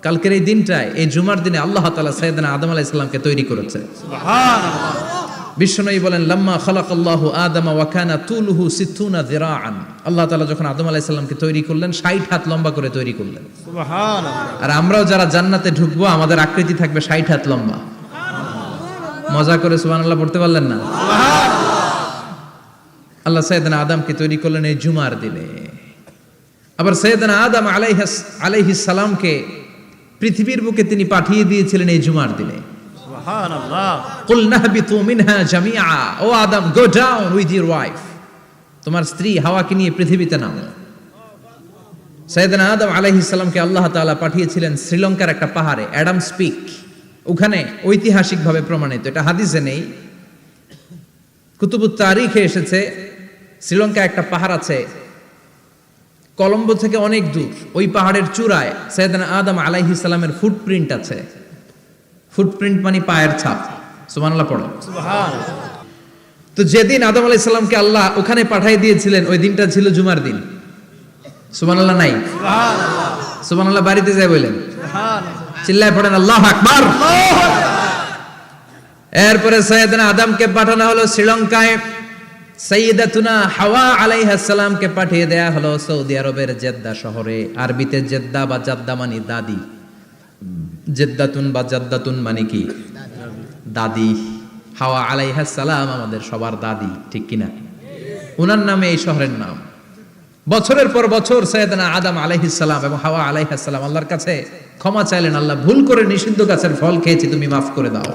কালকের এই দিনটায়, এই জুমার দিনে আল্লাহ তাআলা সাইয়েদনা আদম আলাইহিস সালামকে তৈরি করেছে। সুবহানাল্লাহ। বিশ্বনবী বলেন, লাম্মা খালাকাল্লাহু আদামা ওয়া কানা তুলুহু 60 যিরাআন। আল্লাহ তাআলা যখন আদম আলাইহিস সালামকে তৈরি করলেন 60 হাত লম্বা করে তৈরি করলেন। সুবহানাল্লাহ। আর আমরাও যারা জান্নাতে ঢুকবো আমাদের আকৃতি থাকবে 60 হাত লম্বা। মজা করে সুবহানাল্লাহ পড়তে পারলেন না? আল্লাহ সাইয়েদনা আদমকে তৈরি করলেন এই জুমার দিনে। আবার সাইয়েদনা আদম আলাইহিস সালামকে পৃথিবীর বুকে তিনি পাঠিয়ে দিয়েছিলেন এই জুমার দিনে। সুবহানাল্লাহ। কুল নাহবিতু মিনহা জামিআ, ও Adam, go down with your wife, তোমার স্ত্রী হাওয়াকে নিয়ে পৃথিবীতে নামো। সাইয়েদনা আদম আলাইহিস সালামকে আল্লাহ তাআলা পাঠিয়েছিলেন শ্রীলঙ্কার একটা পাহাড়ে, অ্যাডামস পিক। ওখানে ঐতিহাসিকভাবে প্রমাণিত, এটা হাদিসে নেই, কুতুবুত তারিখে এসেছে। শ্রীলঙ্কা একটা পাহাড় আছে, কলম্বো থেকে অনেক দূর। ওই পাহাড়ের চূড়ায় সাইয়েদনা আদম আলাইহিস সালামের ফুটপ্রিন্ট আছে। ফুটপ্রিন্ট মানে পায়ের ছাপ। সুবহানাল্লাহ পড়ো। সুবহানাল্লাহ। তো যেদিন আদম আলাইহিস সালামকে আল্লাহ ওখানে পাঠিয়ে দিয়েছিলেন ওই দিনটা ছিল জুমার দিন। সুবহানাল্লাহ নাই? সুবহানাল্লাহ। সুবহানাল্লাহ বাড়িতে যায় বলেন, সুবহানাল্লাহ। চিল্লায় পড়েন আল্লাহু আকবার। এরপরে সাইয়েদনা আদমকে পাঠানো হলো শ্রীলঙ্কায়। সাইয়্যিদাতুনা হাওয়া আলাইহিস সালামকে পাঠিয়ে দেয়া হলো সৌদি আরবের জেদ্দা শহরে। আরবিতে জেদ্দা বা জাদ্দা মানে দাদি। জেদ্দাতুন বা জাদ্দাতুন মানে কি? দাদি। হাওয়া আলাইহিস সালাম আমাদের সবার দাদি, ঠিক কিনা? ওনার নামে এই শহরের নাম। বছরের পর বছর সাইয়েদনা আদম আলাইহিস সালাম এবং হাওয়া আলাইহিস সালাম আল্লাহর কাছে ক্ষমা চাইলেন, আল্লাহ ভুল করে নিষিদ্ধ গাছের ফল খেয়েছি, তুমি মাফ করে দাও।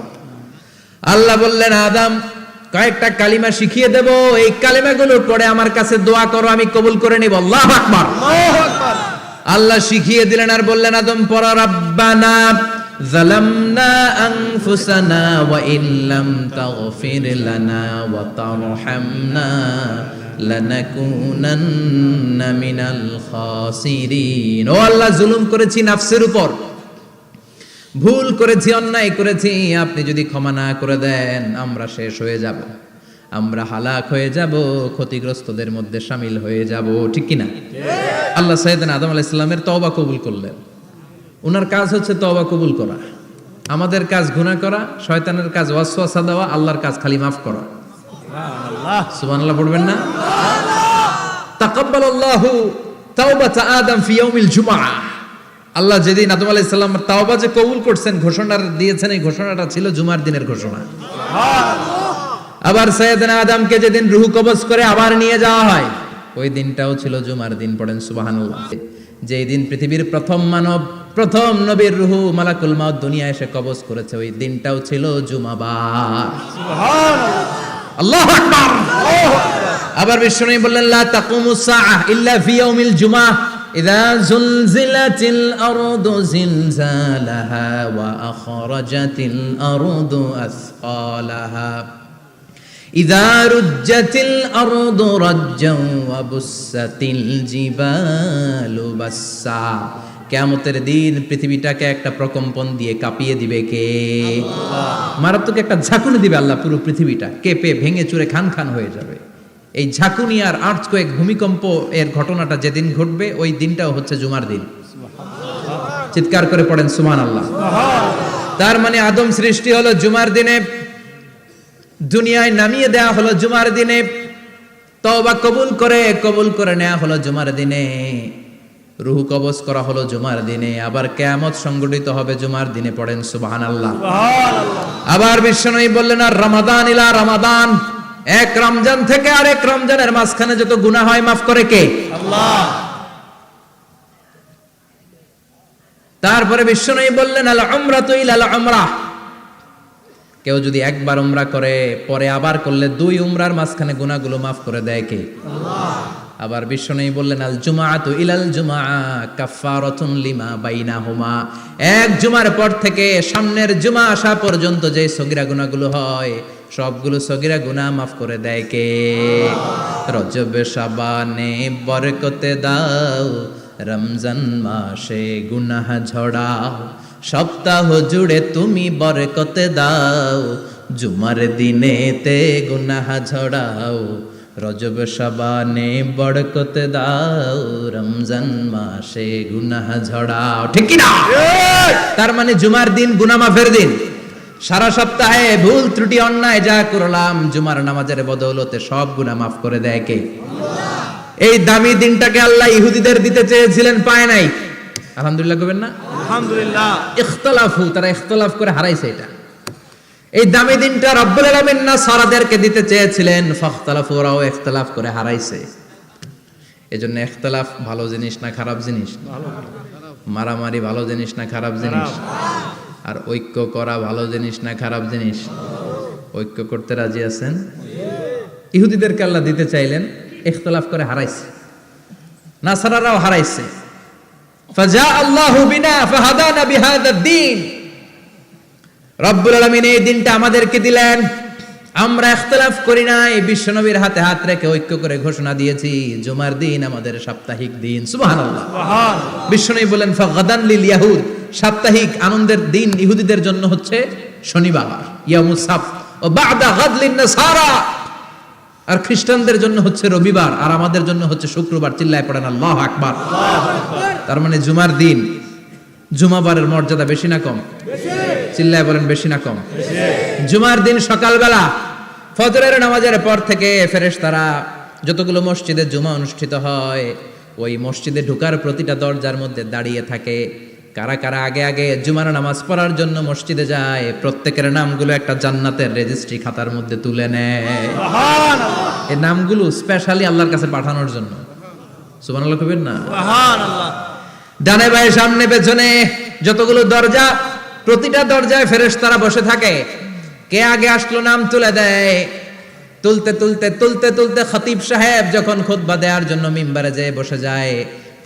আল্লাহ বললেন, আদম, কয়েকটা কালিমা শিখিয়ে দেব, এই কালিমাগুলোর পরে আমার কাছে দোয়া করো, আমি কবুল করে নিব। আল্লাহু আকবার। আল্লাহু আকবার। আল্লাহ শিখিয়ে দিলেন আর বললেন, আদম পড়ো, রাব্বানা যালামনা আনফুসানা ওয়া ইল্লাম তাগফির লানা ওয়া তারহামনা লানাকুনান্না মিনাল খাসিরিন। ও আল্লাহ, জুলুম করেছি নাফসের উপর, ভুল করেছি, অন্যায় করেছি, আপনি যদি ক্ষমা না করে দেন আমরা শেষ হয়ে যাব, আমরা হালাক হয়ে যাব, ক্ষতিগ্রস্তদের মধ্যে শামিল হয়ে যাব, ঠিক কিনা? আল্লাহ সাইয়েদনা আদম আলাইহিস সালামের তওবা কবুল করলেন। ওনার কাজ হচ্ছে তওবা কবুল করা। আমাদের কাজ গুনাহ করা, শয়তানের কাজ ওয়াসওয়াসা দেওয়া, আল্লাহর কাজ খালি মাফ করা। সুবহানাল্লাহ। সুবহানাল্লাহ পড়বেন না? তাকাব্বালাল্লাহু তাওবাতা আদম ফি ইয়াউমিল জুমআহ। আল্লাহ যেদিন আদম আলাইহিস সালামের তাওবা যে কবুল করছেন, ঘোষণা দিয়েছেন, এই ঘোষণাটা ছিল জুমার দিনের ঘোষণা। আবার সাইয়েদনা আদমকে যেদিন রূহ কবজ করে আবার নিয়ে যাওয়া হয়, ওই দিনটাও ছিল জুমার দিন। পড়েন সুবহানাল্লাহ। যেই দিন পৃথিবীর প্রথম মানব, প্রথম নবীর রূহ মালাকুল মাউত দুনিয়ায় এসে কবজ করেছে, ওই দিনটাও ছিল জুমাবার। সুবহানাল্লাহ। আল্লাহু আকবার। আবার বিশ্বনবী বললেন, লা তাকুমুস সাআহ ইল্লা ফি ইয়াউমিল জুমআহ ইযা যুলজিলাতিল আরদু জিলজালাহা ওয়া আখরাজাতিল আরদু আসকালাহা ইযা রুজ্জাতিল আরদু রাজ্জান ওয়া বুসাতিল জিবালু বাসসা। কিয়ামতের দিন পৃথিবীটাকে একটা প্রকম্পন দিয়ে কাঁপিয়ে দিবে কে? আল্লাহ। মারাত্মক একটা ঝাঁকুনি দিবে আল্লাহ, পুরো পৃথিবীটা কেঁপে ভেঙে চুরে খান খান হয়ে যাবে। এই ঝাঁকুনি আর আর্থকোয়েক, ভূমিকম্প এর ঘটনাটা যেদিন ঘটবে ওই দিনটাও হচ্ছে জুমার দিন। চিৎকার করে পড়েন সুবহানাল্লাহ। তার মানে আদম সৃষ্টি হলো জুমার দিনে, দুনিয়ায় নামিয়ে দেয়া হলো জুমার দিনে, তওবা কবুল করে নেওয়া হলো জুমার দিনে, রূহ কবজ করা হলো জুমার দিনে, আবার কিয়ামত সংগঠিত হবে জুমার দিনে। পড়েন সুবহানাল্লাহ। আবার বিশ্বনবী বললেন, আর রমাদান ইলা রমাদান, এক রমজান থেকে আরেক রমজানের মাঝখানে যত গুনাহ হয় মাফ করে কে? আল্লাহ। তারপরে বিশ্বনবী বললেন, আল উমরাতু ইলাল উমরাহ, কেউ যদি একবার উমরা করে পরে আবার করলে 2 উমরার মাঝখানে গুনাহগুলো মাফ করে দেয় কে? আল্লাহ। আবার বিশ্বনবী বললেন, আল জুমআতু ইলাল জুমআ কাফফারাতুন লিমা বাইনাহুমা, এক জুমার পর থেকে সামনের জুমা আসা পর্যন্ত যে সগীরা গুনাহগুলো হয় সবগুলো সগীরা গুনাহ মাফ করে দেয় কে? রজব শাবানে বরকতে দাও, রমজান মাসে গুনাহ ঝড়াও, সপ্তাহ জুড়ে তুমি বরকতে দাও, জুমার দিনেতে গুনাহ ঝড়াও, রজব শাবানে বরকত দাও, রমজান মাসে গুনাহ ঝড়াও, ঠিক কি না? তার মানে জুমার দিন গুনাহ মাফের দিন। সারা সপ্তাহে ভুল ত্রুটি অন্যায় যা করলাম জুমার নামাজের বদৌলতে সব গুনাহ মাফ করে দেয় কে? এই দামি দিনটাকে আল্লাহ ইহুদিদের দিতে চেয়েছিলেন, পায় নাই। আলহামদুলিল্লাহ কইবেন না? আলহামদুলিল্লাহ। ইখতিলাফু, তারা ইখতিলাফ করে হারাইছে এটা। এই দামি দিনটা রব্বুল আলামিন নাসারাদেরকে দিতে চেয়েছিলেন, ফাখতালাফু, ওরাও ইখতিলাফ করে হারাইছে। এজন্য ইখতিলাফ ভালো জিনিস না খারাপ জিনিস? মারামারি ভালো জিনিস না খারাপ জিনিস? আর ঐক্য করা ভালো জিনিস না খারাপ জিনিস? ঐক্য করতে রাজি আছেন? ইহুদিদেরকে আল্লাহ দিতে চাইলেন, ইখতিলাফ করে হারাইছে। নাসারারাও হারাইছে। ফাজা আল্লাহু বিনা ফাহাদানা বিহাদা দ্বীন। রব্বুল আলামিন এই দিনটা আমাদেরকে দিলেন, আমরা ইখতিলাফ করি নাই, বিশ্বনবীর হাতে হাত রেখে ঐক্য করে ঘোষণা দিয়েছি জুমার দিন আমাদের সাপ্তাহিক দিন। সুবহানাল্লাহ। বিশ্বনবী বলেন ফাগাদান লিল ইয়াহুদ, সাপ্তাহিক আনন্দের দিন ইহুদিদের জন্য হচ্ছে শনিবার, ইয়ামুস সাbt, ও বা'দা গাদ লিন নাসারা, আর খ্রিস্টানদের জন্য হচ্ছে রবিবার, আর আমাদের জন্য হচ্ছে শুক্রবার। চিল্লায় পড়েন আল্লাহু আকবার। তার মানে জুমার দিন, জুমাবারের মর্যাদা বেশি না কম? চিল্লায় বলেন বেশি না কম? জুমার দিন সকালবেলা ফজরের নামাজের পর থেকে ফেরেশতারা যতগুলো মসজিদে জুমা অনুষ্ঠিত হয় ওই মসজিদে ঢোকার প্রতিটা দরজার মধ্যে দাঁড়িয়ে থাকে। কারা কারা আগে আগে জুমার নামাজ পড়ার জন্য মসজিদে যায়, প্রত্যেকের নামগুলো একটা জান্নাতের রেজিস্ট্রি খাতার মধ্যে তুলে নেয়। এই নামগুলো স্পেশালি আল্লাহর কাছে পাঠানোর জন্য। সুবহানাল্লাহ কইবেন না? সুবহানাল্লাহ। ডানে বায়ে সামনে পেছনে যতগুলো দরজা, প্রতিটা দরজায় ফেরেশতারা বসে থাকে। কে আগে আসলো নাম তুলে দেয়। তুলতে তুলতে তুলতে তুলতে খতিব সাহেব যখন খুতবা দেওয়ার জন্য মিম্বারে যেয়ে বসে যায়,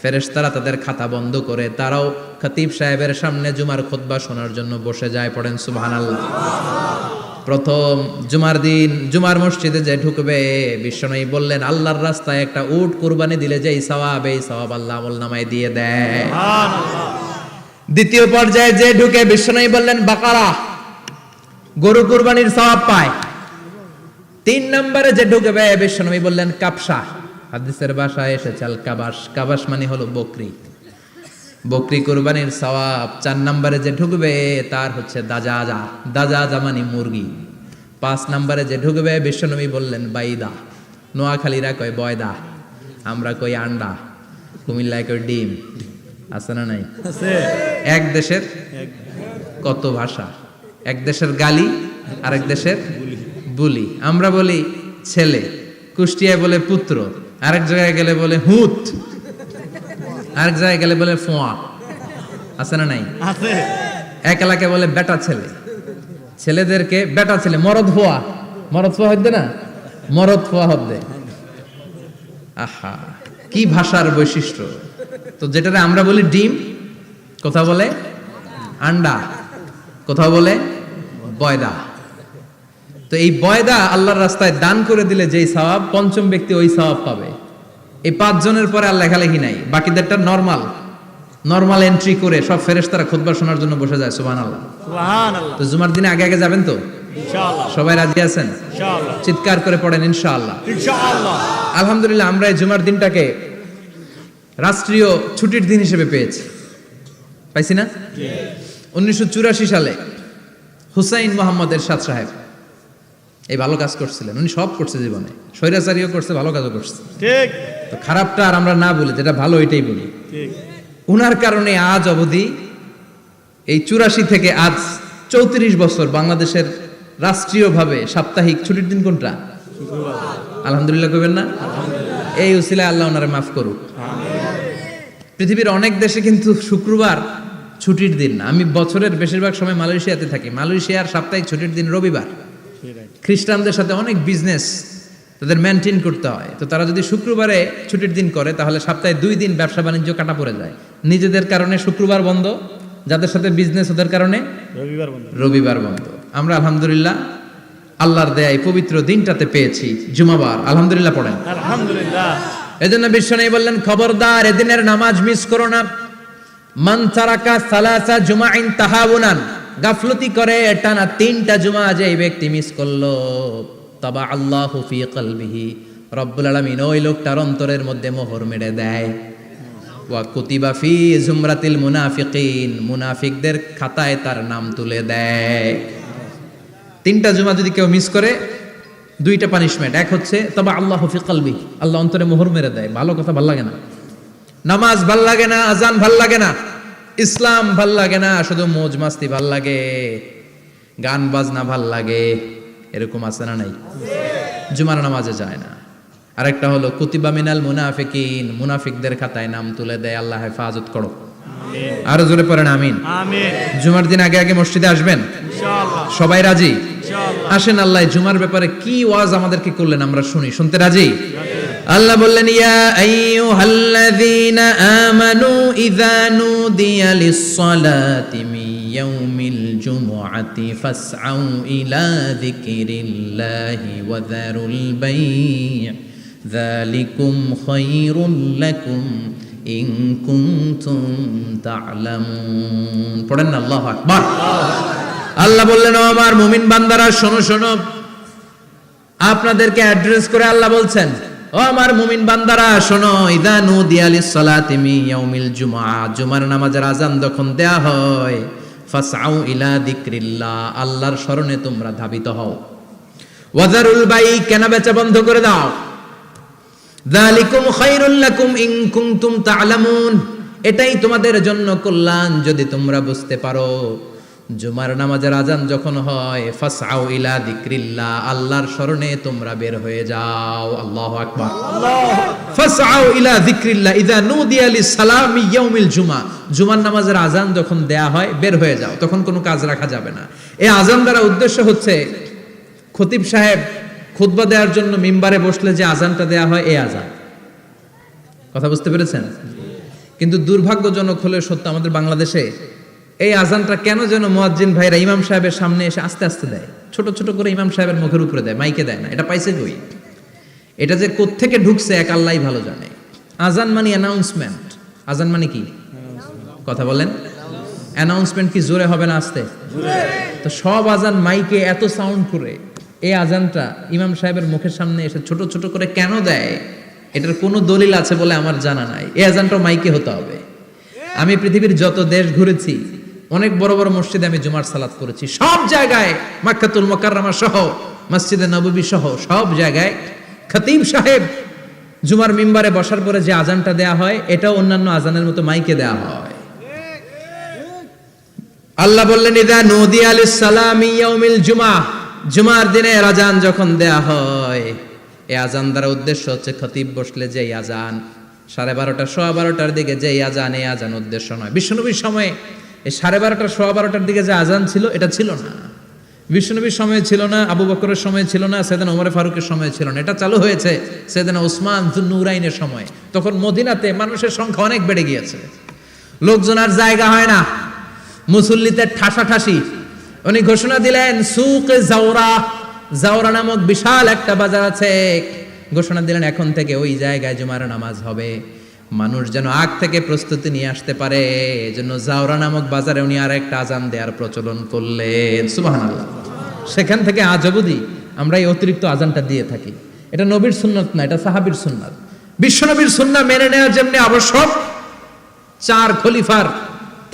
ফেরেশতারা তাদের খাতা বন্ধ করে তারাও খতিব সাহেবের সামনে জুমার খুতবা শোনার জন্য বসে যায়। পড়েন সুবহানাল্লাহ। প্রথম জুমার দিন জুমার মসজিদে যে ঢুকবে, বিশ্বনবী বললেন আল্লাহর রাস্তায় একটা উট কুরবানি দিলে যেই সওয়াব, এই সওয়াব আল্লাহ আমলনামায় দিয়ে দেয়। দ্বিতীয় পর্যায়ে যে ঢুকে, বিশ্বনবী বললেন বাকারা, গরু কুরবানির সওয়াব পায়। 3 নম্বরে যে ঢুকবে, বিশ্বনবী বললেন কাবসা, হাদিসের ভাষায় এসেছে আল কাবাস, কাবাস মানে হলো বকরি, বকরি কুরবানির সওয়াব। 4 নম্বরে যে ঢুকবে তার হচ্ছে দাজাজা, দাজাজা মানে মুরগি। 5 নম্বরে যে ঢুকবে, বিশ্বনবী বললেন বাইদা, নোয়াখালীরা কয় বয়দা, আমরা কই আন্ডা, কুমিল্লায় কই ডিম। আছে না নাই? এক দেশের কত ভাষা, এক দেশের গালি আরেক দেশের বুলি। আমরা বলি ছেলে, কুষ্টিয়ায় বলে পুত্র, আরেক জায়গায় গেলে বলে হুত, আরেক জায়গায় গেলে বলে ফোয়া। আছে না নাই? আছে। এক এলাকায় বলে বেটা ছেলে, ছেলেদেরকে বেটা ছেলে। মরদ ফোয়া, মরদ ফোয়া হইতে না, মরদ ফোয়া হতে। আহা, কি ভাষার বৈশিষ্ট্য। তো যেটারে আমরা বলি ডিম, কোথাও বলে আন্ডা, কোথাও বলে বয়দা। তো এই বয়দা আল্লাহর রাস্তায় দান করে দিলে যেই সওয়াব, পঞ্চম ব্যক্তি ওই সওয়াব পাবে। এই 5 জনের পরে আর লেখালেখি নাই, বাকিদেরটা নরমাল এন্ট্রি করে সব ফেরেশতারা খুতবা শোনার জন্য বসে যায়। সুবহানাল্লাহ। সুবহানাল্লাহ। তো জুমার দিনে আগে আগে যাবেন তো? ইনশাআল্লাহ। সবাই রাজি আছেন? ইনশাআল্লাহ। চিৎকার করে পড়েন ইনশাআল্লাহ। ইনশাআল্লাহ। আলহামদুলিল্লাহ, আমরা এই জুমার দিনটাকে রাষ্ট্রীয় ছুটির দিন হিসেবে পেয়েছি, পাইছি না? 1984 সালে হুসাইন মোহাম্মদ এরশাদ সাহেব এই ভালো কাজ করছিলেন। উনি সব করছে জীবনে, স্বৈরাচারীও করছে, ভালো কাজও করছে। ঠিক। তো খারাপটা আর আমরা না বলি, যেটা ভালো এটাই বলি। ঠিক। উনার কারণে আজ অবধি এই 84 থেকে আজ 34 বছর বাংলাদেশের রাষ্ট্রীয়ভাবে সাপ্তাহিক ছুটির দিন কোনটা? আলহামদুলিল্লাহ কইবেন না? এই উসিলায় আল্লাহ ওনারে মাফ করুক। পৃথিবীর অনেক দেশে কিন্তু শুক্রবার ছুটির দিন না। আমি বছরের বেশিরভাগ সময় মালয়েশিয়াতে থাকি। মালয়েশিয়ার সাপ্তাহিক ছুটির দিন রবিবার। খ্রিস্টানদের সাথে অনেক বিজনেস তাদের মেনটেন করতে হয়। তো তারা যদি শুক্রবারে ছুটির দিন করে তাহলে সপ্তাহে 2 দিন ব্যবসা বাণিজ্য কাটা পড়ে যায়। নিজেদের কারণে শুক্রবার বন্ধ, যাদের সাথে বিজনেস ওদের কারণে রবিবার বন্ধ। আমরা আলহামদুলিল্লাহ আল্লাহর দয়ায় পবিত্র দিনটাতে পেয়েছি জুমাবার। আলহামদুলিল্লাহ পড়েন আলহামদুলিল্লাহ। এজন্য বিশ্বনবী বললেন খবরদার এদিনের নামাজ মিস করো না। মান তারাকা সালাসা জুমাইন তাহাউনান, গাফলতি করে টানা 3টা জুমা যে এই ব্যক্তি মিস করলো, তাবা আল্লাহু ফি কলবিহি, রব্বুল আলামিন ওই লোকটার অন্তরের মধ্যে মোহর মেরে দেয়। ওয়া কুতিবা ফি জুমরাতিল মুনাফিকিন, মুনাফিকদের খাতায় তার নাম তুলে দেয়। 3টা জুমা যদি কেউ মিস করে 2টা পানিশমেন্ট। এক হচ্ছে তবা আল্লাহু ফি কলবি, আল্লাহ অন্তরে মোহর মেরে দেয়। ভালো কথা ভাল লাগে না, নামাজ ভাল লাগে না, আজান ভাল লাগে না, ইসলাম ভাল লাগে না, শুধু মৌজ মাস্তি ভাল লাগে, গান বাজনা ভাল লাগে, এরকম আছে না নাই? জুমার নামাজে যায় না। আরেকটা হলো কুতিবা মিনাল মুনাফিকিন, মুনাফিকদের খাতায় নাম তুলে দেয়। আল্লাহ হেফাজত করো। আরো জোরে পড়েন আমিন। আমিন। জুমার দিন আগে আগে মসজিদে আসবেন ইনশাআল্লাহ। সবাই রাজি? ইনশাআল্লাহ। আসেন, আল্লাহ জুমার ব্যাপারে কি ওয়াজ আমাদেরকে করলেন আমরা শুনি। শুনতে রাজি? আল্লাহ বললেন ইয়া আইয়ুহাল্লাযীনা আমানু ইযা নুদিয়া লিস-সালাতি মিন ইয়াউমিল জুমআতি ফাসআউ ইলা যিকরিল্লাহি ওয়া যারুল বাই' যালিকুম খায়রুল লাকুম ইন কুনতুম তা'লামুন। পড়েন না আল্লাহু আকবার। আল্লাহ বললেন ও আমার মুমিন বান্দারা শোনো শোনো, আপনাদেরকে অ্যাড্রেস করে আল্লাহ বলছেন ও আমার মুমিন বান্দারা শোনো, ইযা নুদিয়া লিস-সালাতি মিন ইয়াউমিল জুমআ, জুমার নামাজের আযান যখন দেয়া হয়, ফাসআউ ইলা যিকরিল্লাহ, আল্লাহর স্মরণে তোমরা ধাবিত হও। ওয়া যারুল বাই', কেনা বেচা বন্ধ করে দাও। যালিকুম খায়রুল লাকুম ইন কুনতুম তা'লামুন, এটাই তোমাদের জন্য কল্যাণ যদি তোমরা বুঝতে পারো। জুমার নামাজের আযান যখন হয়, ফাসআউ ইলা যিকরিল্লাহ, আল্লাহর স্মরণে তোমরা বের হয়ে যাও। আল্লাহু আকবার। ফাসআউ ইলা যিকরিল্লাহ ইযা নুদিয়া লিস-সালামি ইয়াউমিল জুমআ, জুমার নামাজের আযান যখন দেয়া হয় বের হয়ে যাও, তখন কোনো কাজ রাখা যাবে না। এই আযান দ্বারা উদ্দেশ্য হচ্ছে খতিব সাহেব খুতবা দেওয়ার জন্য মিম্বারে বসলে যে আযানটা দেয়া হয়, এই আযান। কথা বুঝতে পেরেছেন? কিন্তু দুর্ভাগ্যজনক হলে সত্য, আমাদের বাংলাদেশে এই আযানটা কেন যেন মুয়াজ্জিন ভাইরা ইমাম সাহেবের সামনে এসে আস্তে আস্তে দেয়, ছোট ছোট করে ইমাম সাহেবের মুখের উপরে দেয়, মাইকে দেয় না। এটা পাইছে কই? এটা যে কোত্থেকে ঢুকছে এক আল্লাহই ভালো জানে। আযান মানে অ্যানাউন্সমেন্ট। আযান মানে কি? কথা বলেন। অ্যানাউন্সমেন্ট কি জোরে হবে না আস্তে? তো সব আযান মাইকে এত সাউন্ড করে, এই আযানটা ইমাম সাহেবের মুখের সামনে এসে ছোট ছোট করে কেন দেয়? এটার কোনো দলিল আছে বলে আমার জানা নাই। এই আযানটা মাইকে হতে হবে। আমি পৃথিবীর যত দেশ ঘুরেছি, অনেক বড় বড় মসজিদে আমি জুমার সালাত করেছি, সব জায়গায় মক্কাতুল মুকাররমা সহ মসজিদে নববী সহ সব জায়গায় খতিব সাহেব জুমার মিম্বারে বসার পরে যে আযানটা দেয়া হয়, এটাও অন্যান্য আযানের মতো মাইকে দেয়া হয়। আল্লাহ বললেন ইযা নুদিয়া লিস-সালামি ইয়াউমিল জুমআ, জুমার দিনে আযান যখন দেয়া হয়, এই আযান দ্বারা উদ্দেশ্য হচ্ছে খতিব বসলে যে আযান 12:30 12:15 দিকে যে আযান, এই আযান উদ্দেশ্য নয়। বিশ্বনবীর সময়ে এই 12:30 12:15 দিকে যে আযান ছিল, এটা ছিল না। বিশ্বনবীর সময়ে ছিল না, আবু বকরের সময়ে ছিল না, সাইয়েদনা ওমর ফারুকের সময়ে ছিল না। এটা চালু হয়েছে সাইয়েদনা উসমান যুন্নুরাইনের সময়। তখন মদিনাতে মানুষের সংখ্যা অনেক বেড়ে গিয়েছে, লোকজন আর জায়গা হয় না, মুসল্লিতে ঠাসাঠাসি। উনি ঘোষণা দিলেন সুকে জাওরা, জাওরা নামক বিশাল একটা বাজার আছে, ঘোষণা দিলেন এখন থেকে ওই জায়গায় জুমার নামাজ হবে। মানুষ যেন আগ থেকে প্রস্তুতি নিয়ে আসতে পারে, এজন্য জাওরা নামক বাজারে উনি আর একটা আযান দেওয়ার প্রচলন করলেন। সুবহানাল্লাহ। সেখান থেকে আজ অবধি আমরা এই অতিরিক্ত আযানটা দিয়ে থাকি। এটা নবীর সুন্নাত না, এটা সাহাবীর সুন্নাত। বিশ্বনবীর সুন্নাহ মেনে নেওয়া যেমনি আবশ্যক, 4 খলিফার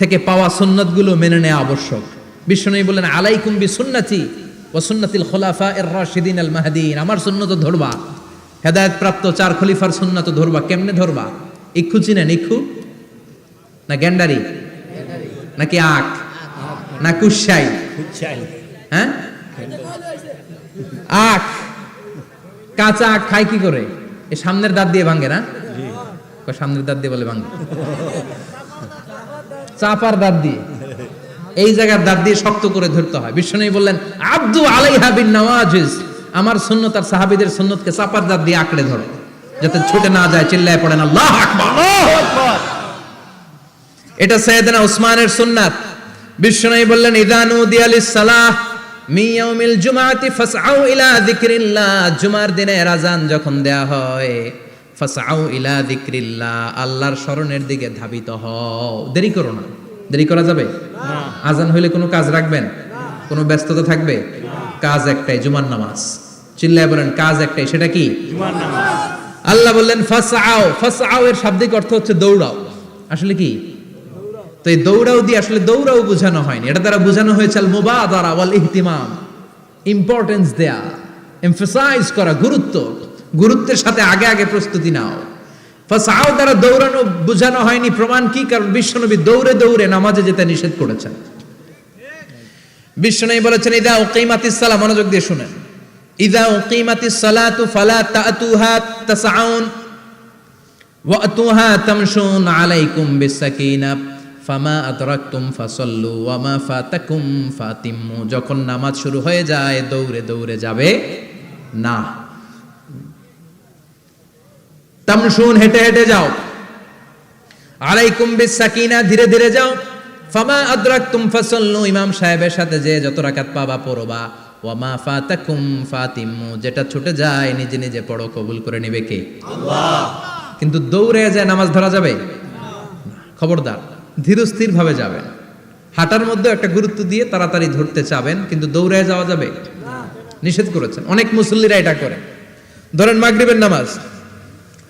থেকে পাওয়া সুন্নাতগুলো মেনে নেওয়া আবশ্যক। বিশ্বনবী বললেন আলাইকুম বিসুন্নতি ওয়া সুন্নাতিল খুলাফায়ে রাশিদিন আল মাহদিয়িন, আমার সুন্নাত ধরবা, হেদায়েত প্রাপ্ত 4 খলিফার সুন্নাত ধরবা। কেমনে ধরবা? ইক্ষু চিনেন? ইক্ষু না গ্যান্ডারি নাকি আখ না কুশাই? হ্যাঁ, আখ। কাঁচা আখ খায় কি করে? এই সামনের দাঁত দিয়ে ভাঙে না? সামনের দাঁত দিয়ে বলে ভাঙে, চাপার দাঁত দিয়ে, এই জায়গার দাঁত দিয়ে শক্ত করে ধরতে হয়। বিশ্বনবী বললেন আব্দু আলাইহা বিন নওয়াজিজ, আমার সুন্নাত আর সাহাবীদের সুন্নাতকে চাপার দাঁত দিয়ে আঁকড়ে ধরো, যাতে ছুটে না যায়। চিল্লায় পড়েন আল্লাহু আকবার। এটা সাইয়েদনা উসমানের সুন্নাত। বিশ্বনবী বললেন ইযা নুদিয়া লিস-সালাহ মিন ইয়াউমিল জুমআতি ফাসআউ ইলা যিকরিল্লাহ, জুমার দিনে আযান যখন দেয়া হয়, ফাসআউ ইলা যিকরিল্লাহ, আল্লাহর স্মরণের দিকে ধাবিত হও। দেরি করো না। দেরি করা যাবে না। আযান হইলে কোনো কাজ রাখবেন? কোনো ব্যস্ততা থাকবে? কাজ একটাই, জুমার নামাজ। চিল্লায় বলেন কাজ একটাই, সেটা কি? জুমার নামাজ। আল্লাহ বললেন ফাসআউ, ফাসআউ এর শাব্দিক অর্থ হচ্ছে দৌড়াও। আসলে কি? তো এই দৌড়াও দিয়ে আসলে দৌড়াও বোঝানো হয়নি, এটা দ্বারা বোঝানো হয়েছে আল মুবাদারা ওয়াল ইহতিমাম, ইম্পর্টেন্স দেয়া, এমফাসাইজ করা, গুরুত্বের সাথে আগে আগে প্রস্তুতি নাও। ফাসাও দ্বারা দৌড়ানো বোঝানো হয়নি, প্রমাণ কি? কারণ বিশ্বনবী দৌড়ে দৌড়ে নামাজে যেতে নিষেধ করেছেন। বিশ্বনবী বলেছেন ইদা উকিমাতিস সালাহ, মনোযোগ দিয়ে শুনেন, ইদা উকিমাতিস সালাতু ফালা তাতুহা তাসআউন ওয়া আতুহা তামশুন আলাইকুম বিসাকিনা ফামা আদরাকতুম ফাসাল্লু ওয়া মা ফাতাকুম ফাতিম্মু। যখন নামাজ শুরু হয়ে যায় দৌড়ে দৌড়ে যাবে না, তামশুন হেঁটে হেঁটে যাও, আলাইকুম বিসাকিনা ধীরে ধীরে যাও, ফামা আদরাকতুম ফাসাল্লু ইমাম সাহেবের সাথে যে যত রাকাত পাবা পড়বা, ওয়া মা ফাতাকুম ফাতিম্মু যেটা ছুটে যায় নিজে নিজে পড়ো, কবুল করে নেবে কে? আল্লাহ। কিন্তু দৌড়ে যায় নামাজ ধরা যাবে না, খবরদার, ধীরস্থির ভাবে যাবেন। হাঁটার মধ্যে একটা গুরুত্ব দিয়ে তাড়াতাড়ি ধরতে চাবেন, কিন্তু দৌড়ে যাওয়া যাবে না, নিষেধ করেছেন। অনেক মুসল্লিরা এটা করে। ধরেন মাগরিবের নামাজ,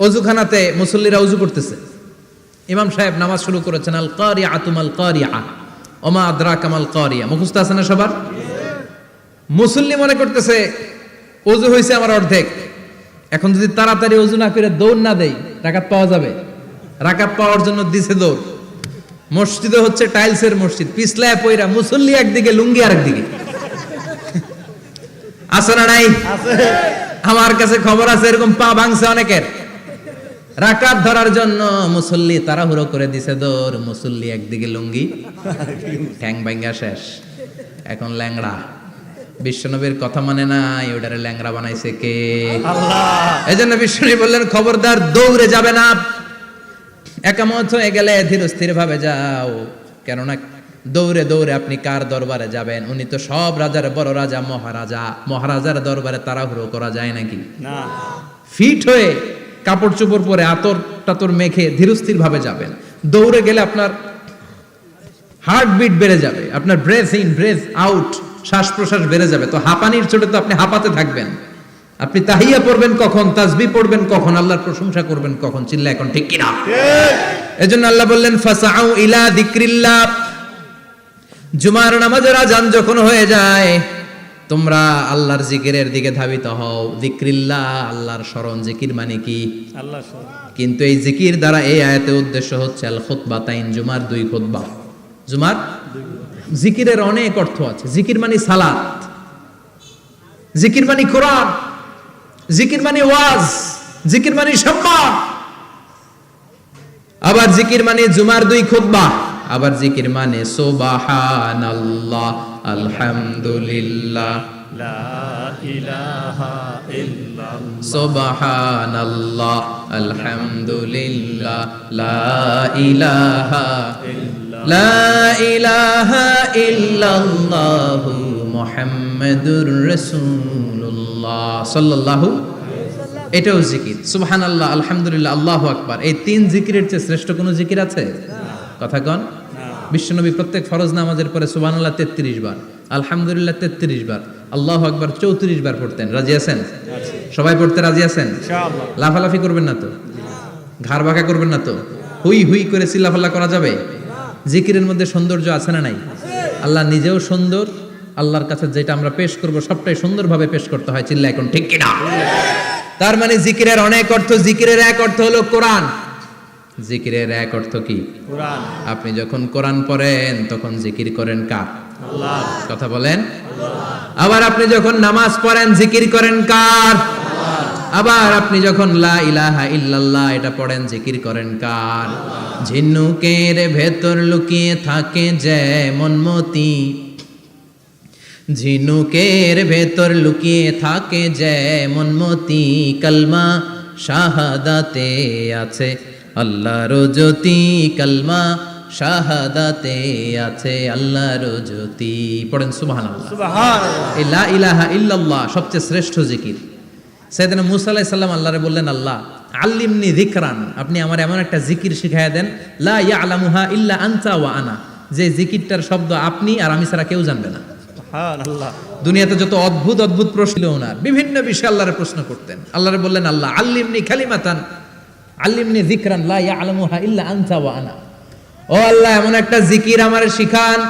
অজুখানাতে মুসল্লিরা ওযু করতেছে, ইমাম সাহেব নামাজ শুরু করেছেন আল কারিআতু মাল কারিআ ওমা আদরাকা মাল কারিআ, মুখস্থ আছে না সবার? মুসল্লি মনে করতেছে ওযু হয়েছে আমার অর্ধেক, এখন যদি তাড়াতাড়ি ওযু না করে দৌড় না দেই রাকাত পাওয়া যাবে? রাকাত পাওয়ার জন্য দিছে দৌড়। মসজিদে হচ্ছে টাইলসের মসজিদ, পিছলায় পয়রা মুসল্লি একদিকে, লুঙ্গি আরেকদিকে। আছে না নাই? আমার কাছে খবর আছে এরকম পা ভাঙছে অনেকের। রাকাত ধরার জন্য মুসল্লি তাড়াহুড়ো করে দিছে দৌড়, মুসল্লি একদিকে লুঙ্গি, ঠ্যাং ভাঙা শেষ, এখন ল্যাংড়া। বিশ্বনবীর কথা মানে নাই, ওটারে ল্যাংড়া বানাইছে কে? আল্লাহ। এজন্য বিশ্বনবী বললেন খবরদার দৌড়ে যাবে না, একামত হয়ে গেলে ধীর স্থির ভাবে যাও। কেননা দৌড়ে দৌড়ে আপনি কার দরবারে যাবেন? উনি তো সব রাজার বড় রাজা, মহারাজা। মহারাজার দরবারে তাড়াহুড়ো করা যায় নাকি? না। ফিট হয়ে কাপড় চোপড় পরে আতর টাতর মেখে ধীরস্থির ভাবে যাবেন। দৌড়ে গেলে আপনার হার্টবিট বেড়ে যাবে, আপনার ব্রেথ ইন ব্রেথ আউট, শ্বাস প্রশ্বাস বেড়ে যাবে। তো হাঁপানির চোটে তো আপনি হাঁপাতে থাকবেন। আপনি তাহিয়া পড়বেন কখন, তাসবিহ পড়বেন কখন, আল্লাহর প্রশংসা করবেন কখন? চিল্লা এখন ঠিক কিনা? এজন্য আল্লাহ বললেন ফাসাউ ইলা যিকরিল্লাহ, জুমার নামাজের আযান যখন হয়ে যায় তোমরা আল্লাহর জিকিরের দিকে ধাবিত হও। যিকরিল্লাহ, আল্লাহর স্মরণ। জিকির মানে কি? আল্লাহর স্মরণ। কিন্তু এই জিকির দ্বারা এই আয়াতের উদ্দেশ্য হচ্ছে আল খুতবাতাইন, জুমার দুই খুতবা। জুমার জিকিরের অনেক অর্থ আছে। জিকির মানে সালাত, জিকির মানে কোরআন, জিকির মানে ওয়াজ, জিকির মানে সম্মান। আবার জিকির মানে জুমার দুই খুতবা। আবার জিকির মানে সুবহানাল্লাহ, আলহামদুলিল্লাহ, লা ইলাহা ইল্লাল্লাহ, সুবহানাল্লাহ, আলহামদুলিল্লাহ, লা ইলাহা ইল্লাল্লাহ, লা ইলাহা ইল্লাল্লাহু মুহাম্মাদুর রাসূলুল্লাহ সাল্লাল্লাহু। এটাও জিকির। সুবহানাল্লাহ, আলহামদুলিল্লাহ, আল্লাহু আকবার। এই তিন জিকিরের চেয়ে শ্রেষ্ঠ কোনো জিকির আছে? কথা কন। বিশ্বনবী প্রত্যেক ফরজ নামাজের পরে সুবহানাল্লাহ 33 বার, আলহামদুলিল্লাহ 33 বার, আল্লাহু আকবার 34 বার পড়তেন। রাজি আছেন? সবাই পড়তে রাজি আছেন? ইনশাআল্লাহ। লাফালাফি করবেন না তো? ঘাড় বাঁকা করবেন না তো? হুই হুই করে চিল্লাফাল্লা করা যাবে? জিকিরের মধ্যে সৌন্দর্য আছে না নাই? আল্লাহ নিজেও সুন্দর। আল্লাহর কাছে যেটা আমরা পেশ করব সবটাই সুন্দরভাবে পেশ করতে হয়। চিল্লা এখন ঠিক কিনা? তার মানে জিকিরের অনেক অর্থ। জিকিরের এক অর্থ হলো কোরআন। জিকিরের এক অর্থ কি? কোরআন। আপনি যখন কোরআন পড়েন তখন জিকির করেন কার? আল্লাহ। কথা বলেন। আল্লাহ। আবার আপনি যখন নামাজ পড়েন জিকির করেন কার? আল্লাহ। আবার আপনি যখন লা ইলাহা ইল্লাল্লাহ এটা পড়েন জিকির করেন কার? আল্লাহ। ঝিনুকের ভেতর লুকিয়ে থাকে যেমন মতি, ঝিনুকের ভেতর লুকিয়ে থাকে যেমন মতি, কালমা শাহাদাতে আছে আল্লাহর জ্যোতি, কালমা শাহাদাতে আছে আল্লাহর জ্যোতি। পড়েন সুবহানাল্লাহ। সুবহানাল্লাহ। এই লা ইলাহা ইল্লাল্লাহ সবচেয়ে শ্রেষ্ঠ জিকির। সাইয়েদনা মুসা আলাইহিস সালাম আল্লাহরে বললেন, আল্লাহ আল্লিমনি যিকরান, আপনি আমার এমন একটা জিকির শিখায়া দেন, লা ইয়ালামুহা ইল্লা আনতা ওয়া আনা, যে জিকিরটার শব্দ আপনি আর আমি ছাড়া কেউ জানবে না। সুবহানাল্লাহ। দুনিয়াতে যত অদ্ভুত অদ্ভুত প্রশ্ন ওনার, বিভিন্ন বিষয়ে আল্লাহরে প্রশ্ন করতেন। আল্লাহরে বললেন, আল্লাহ আল্লিমনি কালিমাতান, আল্লিমনি যিকরান লা ইয়ালামুহা ইল্লা আনতা ওয়া আনা, ও আল্লাহ এমন একটা জিকির আমারে শিখান,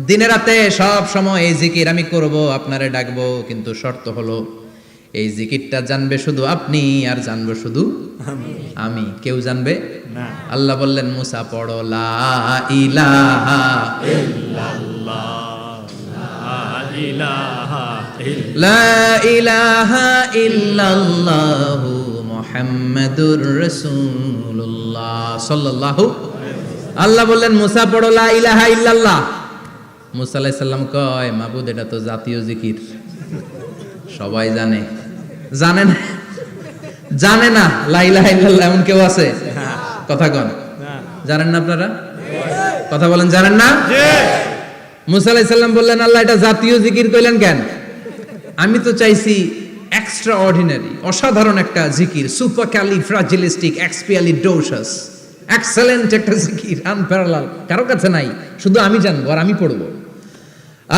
দিনে রাতে সব সময় এই জিকির আমি করব, আপনারে ডাকবো, কিন্তু শর্ত হলো এই জিকিরটা জানবে শুধু আপনি আর জানবো শুধু আমি, কেউ জানবে না। আল্লাহ বললেন মুসা পড়ো লা ইলাহা ইল্লাল্লাহ, লা ইলাহা ইল্লাল্লাহ, লা ইলাহা ইল্লাল্লাহু মুহাম্মাদুর রাসূলুল্লাহ সাল্লাল্লাহু। আল্লাহ বললেন মুসা পড়ো লা ইলাহা ইল্লাল্লাহ। মুসা আলাইহিস সালাম কয় মাবুদ এটা তো জাতীয় জিকির, সবাই জানে। জানে না, জানে না লা ইলাহা ইল্লাল্লাহ এমন কেউ আছে? কথা কন, জানেন না আপনারা? কথা বলেন, জানেন না? মুসা আলাইহিস সালাম বললেন আল্লাহ এটা জাতীয় জিকির কইলেন কেন? আমি তো চাইছি এক্সট্রা অর্ডিনারি, অসাধারণ একটা জিকির, সুপারক্যালিফ্রাজিলিস্টিক এক্সপিয়ালিডোসাস, এক্সেলেন্ট একটা জিকির, আনপ্যারালাল, কারো কাছে নাই, শুধু আমি জানবো আর আমি পড়বো।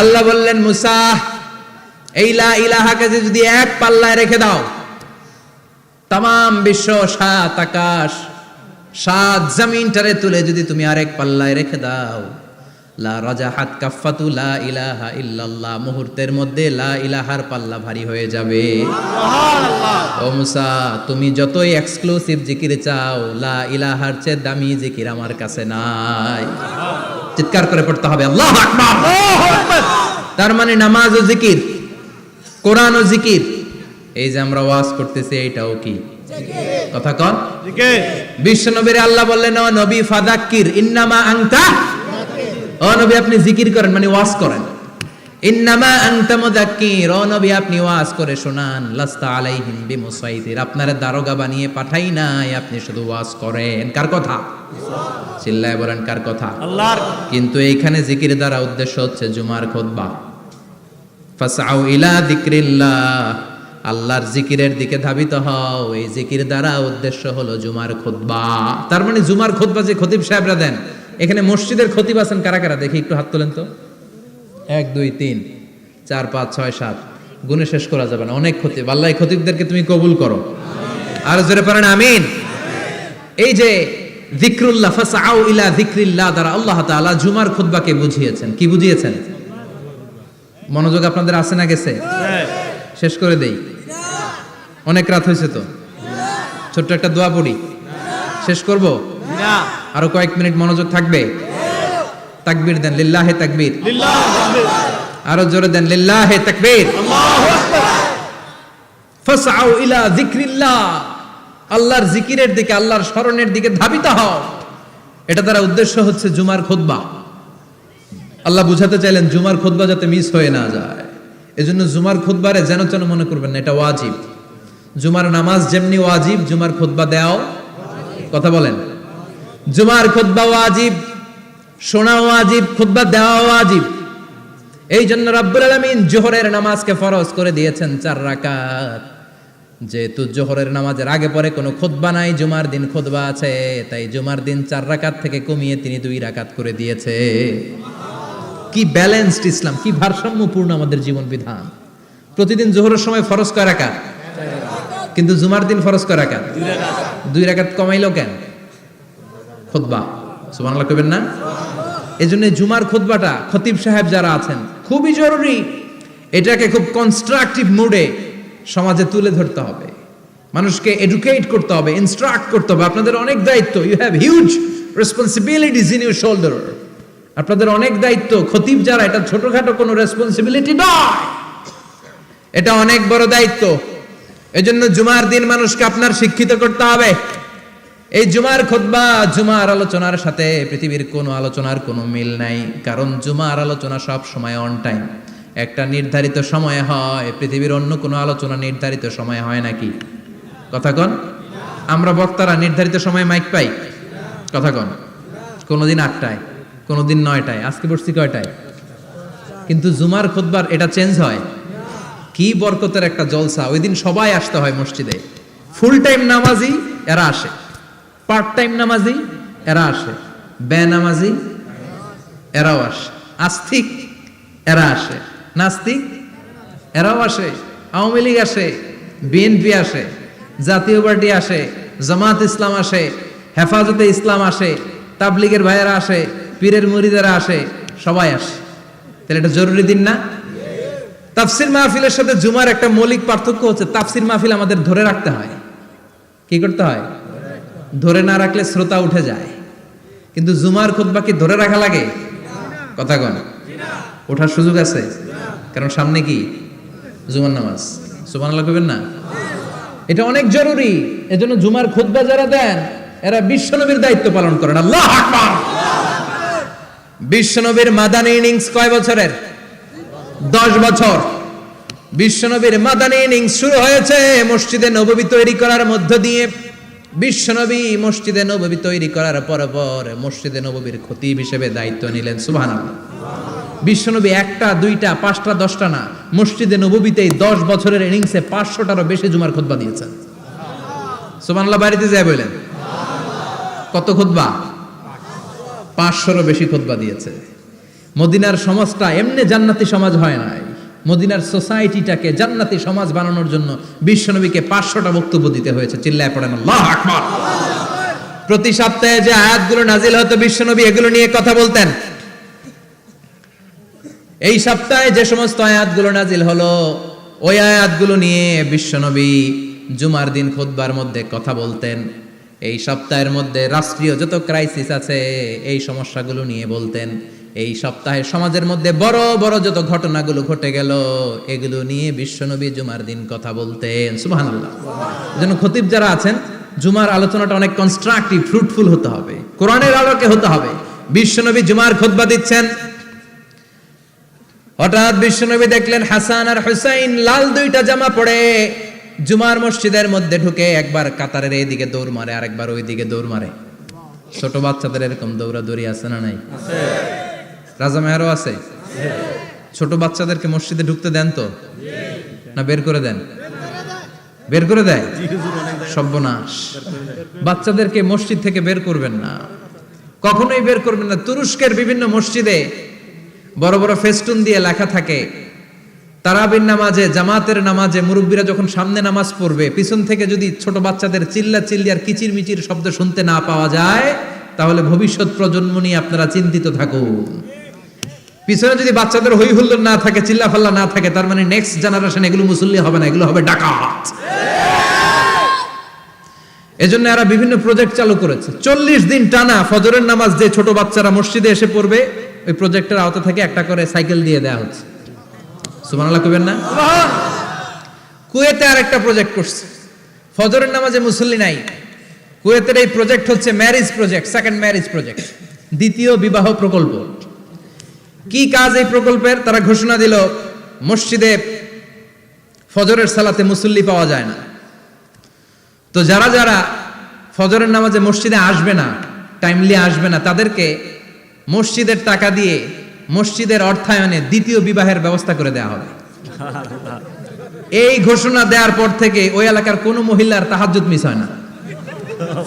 আল্লাহ বললেন মুসা এই লা ইলাহাকে যদি এক পাল্লায় রেখে দাও, তামাম বিশ্ব, সাত আকাশ, সাত জমিনটারে তুলে যদি তুমি আরেক পাল্লায় রেখে দাও, লা রাজাহাত কাফাতু লা ইলাহা ইল্লাল্লাহ, মুহূর্তের মধ্যে লা ইলাহার পাল্লা ভারী হয়ে যাবে। ও মুসা তুমি যতই এক্সক্লুসিভ জিকির চাও, লা ইলাহার চেয়ে দামি জিকির আমার কাছে নাই। চিৎকার করে পড়তে হবে আল্লাহু আকবার। তার মানে নামাজ ও জিকির, কোরআন ও জিকির, এই যে আমরা ওয়াজ করতেছি এইটাও কি কথা কন? বিশ্ব নবীর আল্লাহ বললেন ও নবী ফাযাক্কির ইন্নামা আনতা, ও নবী আপনি জিকির করেন মানে ওয়াজ করেন। ইন্নামা আনতা মুযাক্কির, ও নবী আপনি ওয়াজ করে শোনান। লাস্তা আলাইহিম বিমুসাইতির, আপনারে দারোগা বানিয়ে পাঠাই নাই, আপনি শুধু ওয়াজ করেন। কার কথা? চিল্লায় বলেন কার কথা? আল্লাহর। কিন্তু এইখানে জিকির দ্বারা উদ্দেশ্য হচ্ছে জুমার খুতবা। ফাসআউ ইলা যিকরিল্লাহ, আল্লাহর জিকিরের দিকে ধাবিত হও, এই জিকির দ্বারা উদ্দেশ্য হলো জুমার খুতবা। তার মানে জুমার খুতবা যে খতিব সাহেবরা দেন, এখানে মসজিদের খতিব আছেন কারা কারা দেখি একটু হাত তোলেন তো। 1 2 3 4 5 6 7 গুণে শেষ করা যাবে না, অনেক খতিব। আল্লাহ এই খতিবদেরকে তুমি কবুল করো, আর জোরে পড়েন আমিন। এই যে যিকরুল্লাহ, ফাসআউ ইলা যিকরিল্লাহ দ্বারা আল্লাহ তাআলা জুমার খুতবাকে বুঝিয়েছেন। কি বুঝিয়েছেন? মনোযোগ আপনাদের আছে না গেছে? শেষ করে দেই, অনেক রাত হয়েছে তো, ছোট্ট একটা দোয়া পড়ি, শেষ করব? না, আরো কয়েক মিনিট মনোযোগ থাকবে। তাকবীর দেন, লিল্লাহে তাকবীর। আরো জোরে দেন, লিল্লাহে তাকবীর। ফাসআউ ইলা যিকরিল্লাহ, আল্লাহর জিকিরের দিকে, আল্লাহর স্মরণের দিকে ধাবিত হও। এটা দ্বারা উদ্দেশ্য হচ্ছে জুমার খুতবা। আল্লাহ বুঝাতে চাইলেন জুমার খুতবা যাতে মিস হয়ে না যায়, এজন্য জুমার খুতবারে যেন যেন মনে করবেন না, এটা ওয়াজিব। জুমার নামাজ যেমনি ওয়াজিব, জুমার খুতবা দেওয়াও, কথা বলেন, জুমার খুতবা ওয়াজিব, শোনা ওয়াজিব, খুতবা দেওয়া ওয়াজিব। এই জন্য রাব্বুল আলামিন জোহরের নামাজকে ফরজ করে দিয়েছেন 4 রাকাত। যেহেতু জোহরের নামাজের আগে পরে কোনো খুতবা নাই, জুমার দিন খুতবা আছে, তাই জুমার দিন 4 রাকাত থেকে কমিয়ে তিনি 2 রাকাত করে দিয়েছে। কি ব্যালেন্সড ইসলাম, কি ভারসাম্যপূর্ণ আমাদের জীবন বিধান। প্রতিদিন জোহরের সময় ফরজ কয় রাকাত, কিন্তু জুমার দিন ফরজ কয় রাকাত? 2 রাকাত কমাইলো কেন? খুতবা, সুবহানাল্লাহ কইবেন না? এজন্য জুমার খুতবাটা খতিব সাহেব যারা আছেন খুবই জরুরি। এটাকে খুব কনস্ট্রাকটিভ মুডে সমাজে তুলে ধরতে হবে, মানুষকে এডুকেট করতে হবে, ইনস্ট্রাক্ট করতে হবে। আপনাদের অনেক দায়িত্ব, you have huge responsibilities in your shoulder. আপনাদের অনেক দায়িত্ব। খতিব যারা, এটা ছোটখাটো কোনো রেসপন্সিবিলিটি নয়, এটা অনেক বড় দায়িত্ব। এজন্য জুমার দিন মানুষকে আপনার শিক্ষিত করতে হবে। এই জুমার খুতবা, জুমার আলোচনার সাথে পৃথিবীর কোনো আলোচনার কোনো মিল নাই, কারণ জুমার আলোচনা সব সময় অন টাইম, একটা নির্ধারিত সময় হয়। পৃথিবীর অন্য কোনো আলোচনা নির্ধারিত সময় হয় নাকি? কথা কন। আমরা বক্তারা নির্ধারিত সময়ে মাইক পাই? কথা কন। কোনোদিন 8টায়, কোনোদিন 9টায়, আজকে বসছি কয়টায়? কিন্তু জুমার খুতবার এটা চেঞ্জ হয়। কি বরকতের একটা জলসা! ওই দিন সবাই আসতে হয় মসজিদে। ফুল টাইম নামাজি এরা আসে, পার্ট টাইম নামাজি এরা আসে, বেনামাজি এরাও আসে, আস্তিক এরা আসে, নাস্তিক এরাও আসে, আওয়ামী লীগ আসে, বিএনপি আসে, জাতীয় পার্টি আসে, জামাত ইসলাম আসে, হেফাজতে ইসলাম আসে, তাবলিগের ভাইয়েরা আসে, পীরের মুরিদেরা আসে, সবাই আসে। তাহলে এটা জরুরি দিন না? তাফসির মাহফিলের সাথে জুমার একটা মৌলিক পার্থক্য হচ্ছে, তাফসির মাহফিল আমাদের ধরে রাখতে হয়। কি করতে হয়? ধরে না রাখলে শ্রোতা উঠে যায়। কিন্তু জুমার খুতবা কি ধরে রাখা লাগে? কথা কন, ওঠার সুযোগ আছে? কারণ সামনে কি জুমার নামাজ। সুবহানাল্লাহ কইবেন না? এটা অনেক জরুরি। এজন্য জুমার খুতবা যারা দেন এরা বিশ্বনবীর দায়িত্ব পালন করেন। আল্লাহু আকবার। বিশ্বনবীর মাদানী ইনিংস কয় বছরের? 10 বছর। বিশ্বনবীর মাদানী ইনিংস শুরু হয়েছে মসজিদে নববী তৈরি করার মধ্য দিয়ে। বিশ্বনবী মসজিদে নববী তৈরি করার পর মসজিদে নববীর খতিব হিসেবে দায়িত্ব নিলেন। সুবহানাল্লাহ। বিশ্বনবী একটা, দুইটা, পাঁচটা, 10টা না, মসজিদে নববীতেই 10 বছরের ইনিংসে 500টারও বেশি জুমার খুতবা দিয়েছেন। সুবহানাল্লাহ। বাড়িতে যায় বলেন কত খুতবা? 500রও বেশি খুতবা দিয়েছে। মদিনার সমাজটা এমনি জান্নাতি সমাজ হয় নাই। মদিনার সোসাইটিটাকে জান্নাতি সমাজ বানানোর জন্য বিশ্বনবীকে 500টা বক্তব্য দিতে হয়েছে। চিল্লায় পড়েন আল্লাহু আকবার। প্রতি সপ্তাহে যে আয়াতগুলো নাজিল হতো বিশ্বনবী এগুলো নিয়ে কথা বলতেন। এই সপ্তাহে যে সমস্ত আয়াতগুলো নাজিল হলো ওই আয়াতগুলো নিয়ে বিশ্বনবী জুমার দিন খুতবার মধ্যে কথা বলতেন। এই সপ্তাহের মধ্যে রাষ্ট্রীয় যত ক্রাইসিস আছে এই সমস্যাগুলো নিয়ে বলতেন। এই সপ্তাহে সমাজের মধ্যে বড় বড় যত ঘটনাগুলো ঘটে গেল এগুলো নিয়ে বিশ্বনবী জুমার দিন কথা বলতেন। সুবহানাল্লাহ। এজন্য খতিব যারা আছেন জুমার আলোচনাটা অনেক কনস্ট্রাকটিভ, ফ্রুটফুল হতে হবে, কোরআনের আলোকে হতে হবে। বিশ্বনবী জুমার খুতবা দিচ্ছেন, হঠাৎ বিশ্বনবী দেখলেন হাসান আর হুসাইন লাল 2টা জামা পরে জুমার মসজিদের মধ্যে ঢুকে একবার কাতারের এইদিকে দৌড় মারে, আরেকবার ওইদিকে দৌড় মারে। ছোট বাচ্চাদের এরকম দৌড়াদৌড়ি আছে না নাই? রাজা মেহরও আছে। ছোট বাচ্চাদেরকে মসজিদে ঢুকতে দেন তো না বের করে দেন? বের করে দেয়। সর্বনাশ। বাচ্চাদেরকে মসজিদ থেকে বের করবেন না, কখনোই বের করবেন না। তুরস্কের বিভিন্ন মসজিদে বড় বড় ফেস্টুন দিয়ে লেখা থাকে তারাবির নামাজে, জামাতের নামাজে মুরব্বীরা যখন সামনে নামাজ পড়বে পিছন থেকে যদি ছোট বাচ্চাদের চিল্লা চিল্লি আর কিচির মিচির শব্দ শুনতে না পাওয়া যায় তাহলে ভবিষ্যৎ প্রজন্ম নিয়ে আপনারা চিন্তিত থাকুন। পিছনে যদি বাচ্চাদের হই হুল্লোড় না থাকে, চিল্লা ফাল্লা না থাকে, তার মানে নেক্সট জেনারেশন এগুলো মুসল্লি হবে না, এগুলো হবে ডাকাত। এজন্য এরা বিভিন্ন প্রজেক্ট চালু করেছে। 40 দিন টানা ফজরের নামাজ যে ছোট বাচ্চারা মসজিদে এসে পড়বে ওই প্রজেক্টের আওতা থেকে একটা করে সাইকেল দিয়ে দেওয়া হচ্ছে। সুবহানাল্লাহ কইবেন না? কুয়েতে আরেকটা প্রজেক্ট করছে, ফজরের নামাজে মুসল্লি নাই। কুয়েতের এই প্রজেক্ট হচ্ছে marriage project, second marriage project, দ্বিতীয় বিবাহ প্রকল্প। কি কাজ এই প্রকল্পের? তারা ঘোষণা দিল মসজিদে ফজরের সালাতে মুসল্লি পাওয়া যায় না, তো যারা যারা ফজরের নামাজে মসজিদে আসবে না, টাইমলি আসবে না, তাদেরকে মসজিদের টাকা দিয়ে মসজিদের অর্থায়নে দ্বিতীয় বিবাহের ব্যবস্থা করে দেওয়া হবে। এই ঘোষণা দেওয়ার পর থেকে ওই এলাকার কোনো মহিলার তাহাজ্জুদ মিস হয় না।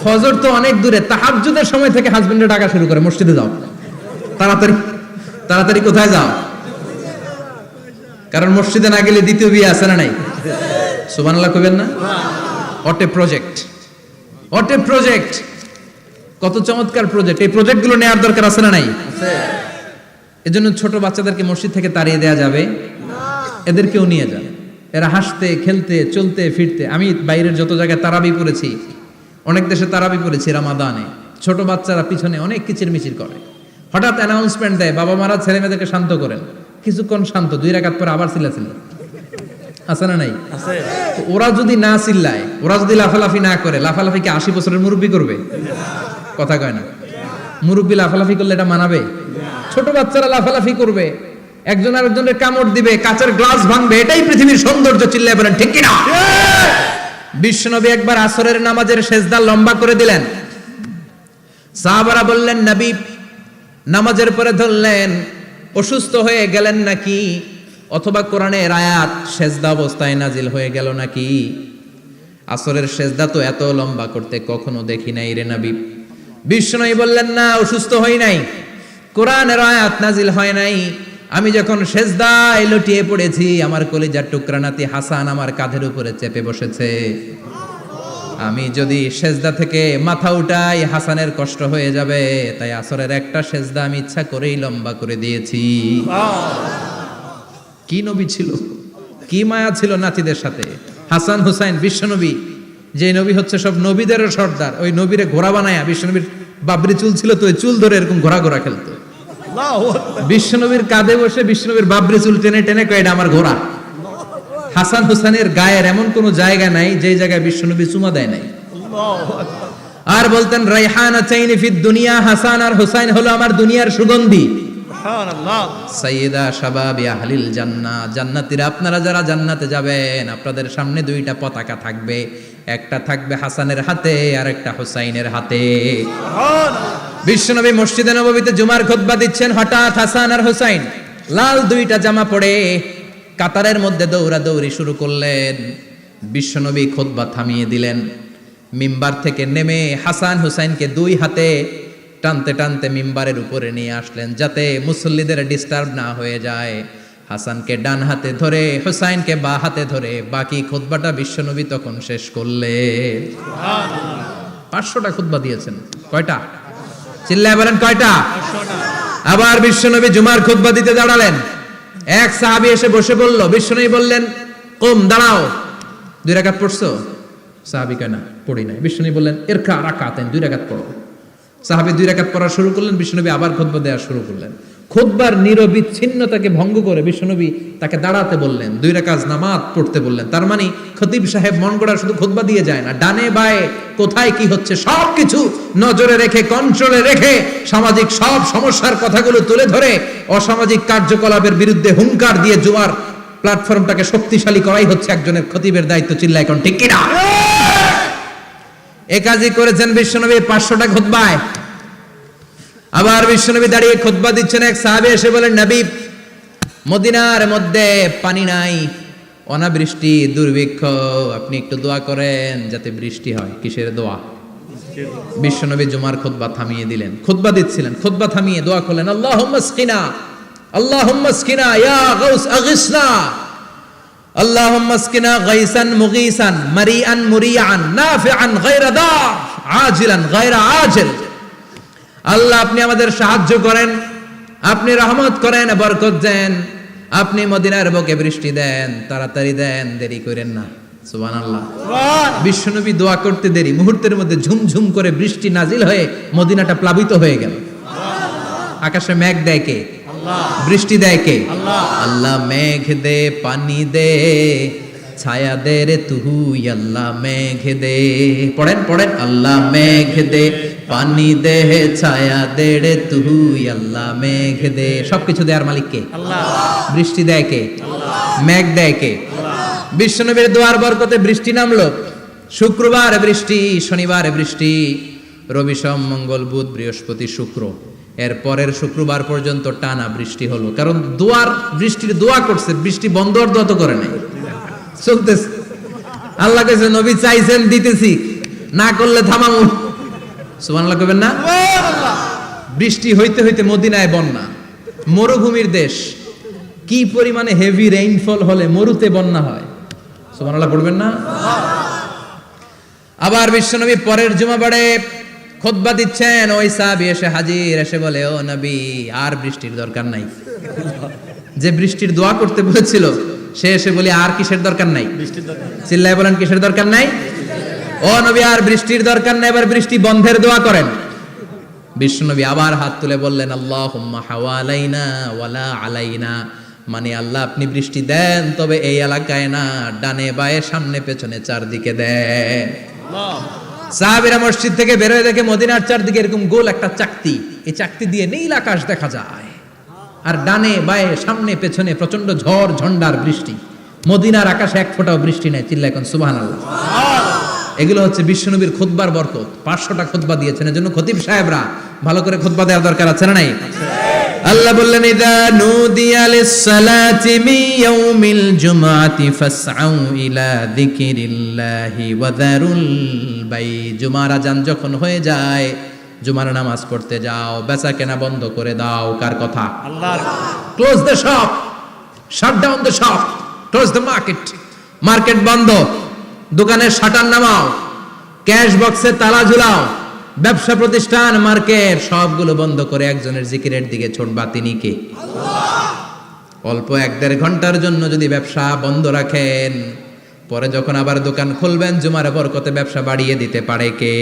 ফজর তো অনেক দূরে, তাহাজ্জুদের সময় থেকে হাজবেন্ডের ডাকা শুরু করে মসজিদে যাও, তাড়াতাড়ি তাড়াতাড়ি কোথায় যাও, কারণ মসজিদে না গেলে দ্বিতীয় বিয়ে আছে না নাই? সুবহানাল্লাহ কইবেন না? What a project, what a project, কত চমৎকার প্রজেক্ট। এই প্রজেক্টগুলো নেওয়ার দরকার আছে না নাই? এজন্য ছোট বাচ্চাদেরকে মসজিদ থেকে তাড়িয়ে দেওয়া যাবে না, এদেরকেও নিয়ে যান। এরা হাসতে খেলতে চলতে ফিরতে, আমি বাইরের যত জায়গায় তারাবি পড়েছি, অনেক দেশে তারাবি পড়েছি রামাদানে, ছোট বাচ্চারা পিছনে অনেক কিচির মিচির করে। হঠাৎ অ্যানাউন্সমেন্ট দেয় বাবা মারা ছেলে মেয়েদেরকে শান্ত করেন, কিছুক্ষণ শান্ত, 2 রাকাত পরে আবার চিল্লাচিল্লি, আছে না নাই? ওরা যদি না চিল্লায়, ওরা যদি লাফালাফি না করে, লাফালাফি কি 80 বছরের মুরব্বী করবে? কথা কয় না। মুরব্বী লাফালাফি করলে এটা মানাবে? ছোট বাচ্চারা লাফালাফি করবে, একজন আরেকজনের কামড় দিবে, কাচের গ্লাস ভাঙবে, এটাই পৃথিবীর সৌন্দর্য। চিল্লায় বলেন ঠিক কিনা? বিশ্বনবী একবার আসরের নামাজের সেজদা লম্বা করে দিলেন, সাহাবারা বললেন নবী নামাজের পরে ধরলেন অসুস্থ হয়ে গেলেন নাকি, অথবা কোরআনের আয়াত সেজদা অবস্থায় নাজিল হয়ে গেল নাকি? আসরের সেজদা তো এত লম্বা করতে কখনো দেখি নাই রে নবী। বিশ্বনবী বললেন না, অসুস্থ হই নাই, কোরআনের আয়াত নাজিল হয় নাই, আমি যখন সেজদায় লুটিয়ে পড়েছি আমার কলিজার টুকরা নাতি হাসান আমার কাঁধের উপরে চেপে বসেছে। আমি যদি সেজদা থেকে মাথা উঠাই হাসানের কষ্ট হয়ে যাবে, তাই আসরের একটা সেজদা আমি ইচ্ছা করেই লম্বা করে দিয়েছি। কি নবী ছিল, কি মায়া ছিল নাতিদের সাথে। হাসান হুসাইন বিশ্বনবী, যে নবী হচ্ছে সব নবীদেরও সর্দার, ওই নবীরে ঘোড়া বানায়া, বিশ্বনবীর বাবরি চুল ছিল তো ওই চুল ধরে এরকম ঘোড়া ঘোড়া খেলতো। বিশ্বনবীর কাঁধে বসে বিশ্বনবীর বাবরি চুল টেনে টেনে কয় এটা আমার ঘোড়া। হাসান হুসাইনের গায়ের এমন কোন জায়গা নাই যে জায়গায় বিশ্বনবী চুমা দেয় নাই। আর বলতেন রাইহানাতাইনি ফিদ দুনিয়া, হাসান আর হুসাইন হলো আমার দুনিয়ার সুগন্ধি। সুবহানাল্লাহ। সাইয়্যিদা শাবাবি আহলিল জান্নাহ, জান্নাতীরা আপনারা যারা জান্নাতে যাবেন আপনাদের সামনে দুইটা পতাকা থাকবে, একটা থাকবে হাসানের হাতে আর একটা হুসাইনের হাতে। বিশ্বনবী মসজিদে নববীতে জুমার খুতবা দিচ্ছেন, হঠাৎ হাসান আর হুসাইন লাল দুইটা জামা পরে কাতারের মধ্যে দৌড়াদৌড়ি শুরু করলেন। বিশ্বনবী খুতবা থামিয়ে দিলেন, মিম্বার থেকে নেমে হাসান হুসাইনকে দুই হাতে টানতে টানতে মিম্বারের উপরে নিয়ে আসলেন যাতে মুসল্লিদের ডিস্টার্ব না হয়ে যায়। হাসানকে ডান হাতে ধরে হুসাইনকে বা হাতে ধরে বাকি খুতবাটা বিশ্বনবী তখন শেষ করলেন। 500টা খুতবা দিয়েছেন। কয়টা? চিল্লায় বলেন কয়টা? আবার বিশ্বনবী জুমার খুতবা দিতে দাঁড়ালেন। এক সাহাবী এসে বসে বলল, বিশ্বনবী বললেন কুম, দাঁড়াও। 2 রাকাত পড়ছো? সাহাবী কয় না, পড়ি নাই। বিশ্বনবী বললেন ইরকা রাকাতাইন, 2 রাকাত পড়ো। সাহাবী 2 রাকাত পড়া শুরু করলেন, বিশ্বনবী আবার খুতবা দেওয়া শুরু করলেন। খুতবার নিরবিচ্ছিন্নতাকে ভঙ্গ করে বিশ্বনবী তাকে দাঁড়াতে বললেন, 2 রাকাত নামাজ পড়তে বললেন। তার মানে খতিব সাহেব মন গড়া শুধু খুতবা দিয়ে যায় না, ডানে বায়ে কোথায় কি হচ্ছে সবকিছু নজরে রেখে, কন্ট্রোলে রেখে সামাজিক সব সমস্যার কথাগুলো তুলে ধরে অসামাজিক কার্যকলাপের বিরুদ্ধে হুঙ্কার দিয়ে জুমার প্ল্যাটফর্মটাকে শক্তিশালী করাই হচ্ছে একজনের খতিবের দায়িত্ব। চিল্লায় এখন ঠিক কিনা? এ কাজই করেছেন বিশ্বনবী 500টা খুতবায়। আবার বিশ্বনবী দাঁড়িয়ে খুতবা দিচ্ছেন, এক সাহাবী এসে বলেন, নবী মদিনার মধ্যে পানি নাই, অনাবৃষ্টি, দুর্ভিক্ষ, আপনি একটু দোয়া করেন যাতে বৃষ্টি হয়। কিসের দোয়া? বিশ্বনবী জুমার খুতবা থামিয়ে দিলেন, খুতবা দিচ্ছিলেন, খুতবা থামিয়ে দোয়া করলেন, আল্লাহুম্মা আসকিনা, আল্লাহুম্মা আসকিনা ইয়া গাউস আগিসনা, আল্লাহুম্মা আসকিনা গাইসান মুগীসান মারিআন মুরিআন নাফিআন গায়রা দার আজিলান গায়রা আজিল। আল্লাহ আপনি আমাদের সাহায্য করেন, আপনি রহমত করেন, বরকত দেন, আপনি মদিনার বুকে বৃষ্টি দেন, তাড়াতাড়ি দেন, দেরি করেন না। সুবহানাল্লাহ। বিশ্বনবী দোয়া করতে দেরি, মুহূর্তের মধ্যে ঝুমঝুম করে বৃষ্টি নাজিল হয়ে মদিনাটা প্লাবিত হয়ে গেল। আকাশে মেঘ দেয় কে? বৃষ্টি দেয় কে? আল্লাহ মেঘ দে, পানি দে, ছায়া দে রে তুই, আল্লাহ মেঘ দে। পড়েন পড়েন, আল্লাহ মেঘ দে, পানি দে, ছায়া দে রে তুই, আল্লাহ মেঘ দে। সবকিছু দেয়ার মালিক কে? আল্লাহ। বৃষ্টি দেয় কে? আল্লাহ। মেঘ দেয় কে? বিশ্বনবীর দোয়ার বরকতে বৃষ্টি নামলো। শুক্রবার বৃষ্টি, শনিবার বৃষ্টি, রবি সোম মঙ্গল বুধ বৃহস্পতি শুক্র, এর পরের শুক্রবার পর্যন্ত টানা বৃষ্টি হলো। কারণ দোয়ার বৃষ্টির দোয়া করছে, বৃষ্টি বন্ধ আর দোয়া তো করে নাই, চলতেছে। আল্লাহ কাছে নবী চাইছেন, দিতেছি, না করলে থামামু। সুবহানাল্লাহ কইবেন না? বৃষ্টি হইতে হইতে মদিনায় বন্যা, মরুভূমির দেশ, কি পরিমাণে হেভি রেইনফল হলে মরুতে বন্যা হয়। সুবহানাল্লাহ পড়বেন না? আবার বিশ্বনবী পরের জুমাবারে খুতবা দিচ্ছেন, ওই সাহাবী এসে হাজির, এসে বলে, ও নবী আর বৃষ্টির দরকার নাই। যে বৃষ্টির দোয়া করতে বলেছিল সে এসে বলে আর কিসের দরকার নাই? চিল্লায় বলেন কিসের দরকার নাই? ও নবী আর বৃষ্টির দরকার নাই, এবার বৃষ্টি বন্ধের দোয়া করেন। বিশ্বনবী আবার হাত তুলে বললেন, আল্লাহুম্মা হাওয়ালাইনা ওয়ালা আলাইনা, মানে আল্লাহ আপনি বৃষ্টি দেন, তবে এই এলাকায় না, ডানে বায়ে সামনে পেছনে চারদিকে দেন। সাহাবীরা মসজিদ থেকে বের হয়ে দেখে মদিনার চারদিকে এরকম গোল একটা চাকতি, এই চাকতি দিয়ে নীল আকাশ দেখা যায়, আর ডানে বায়ে সামনে পেছনে প্রচন্ড ঝড় ঝন্ডার বৃষ্টি। মদিনার আকাশে এক ফোঁটাও বৃষ্টি নাই। চিল্লায় এখন সুবহানাল্লাহ। এগুলো হচ্ছে বিশ্বনবীর খুতবার বরকত। 500টা খুতবা দিয়েছেন, এজন্য খতিব সাহেবরা ভালো করে খুতবা দেওয়ার দরকার আছে না নাই? আল্লাহ বললেন, ইযা নুদিয়া লিস-সালাতি মিন ইয়াউমিল জুমআতি ফাসআউ ইলা যিকিরিল্লাহি ওয়া যারুল বাই। জুমার আযান যখন হয়ে যায়, জুমার নামাজ পড়তে যাও, বেচা কেনা বন্ধ করে দাও। কার কথা? আল্লাহর। Close the shop, shut down the shop, close the market. Market বন্ধ, দোকানের শাটার নামাও, ক্যাশ বক্সে তালা ঝুলাও, ব্যবসা প্রতিষ্ঠান মার্কেট সবগুলো বন্ধ করে একজনের জিকিরের দিকে ছোটবা, তিনি কে? অল্প 1-1.5 ঘন্টার জন্য যদি ব্যবসা বন্ধ রাখেন, পরে যখন আবার দোকান খুলবেন জুমার বরকতে ব্যবসা বাড়িয়ে দিতে পারে কে?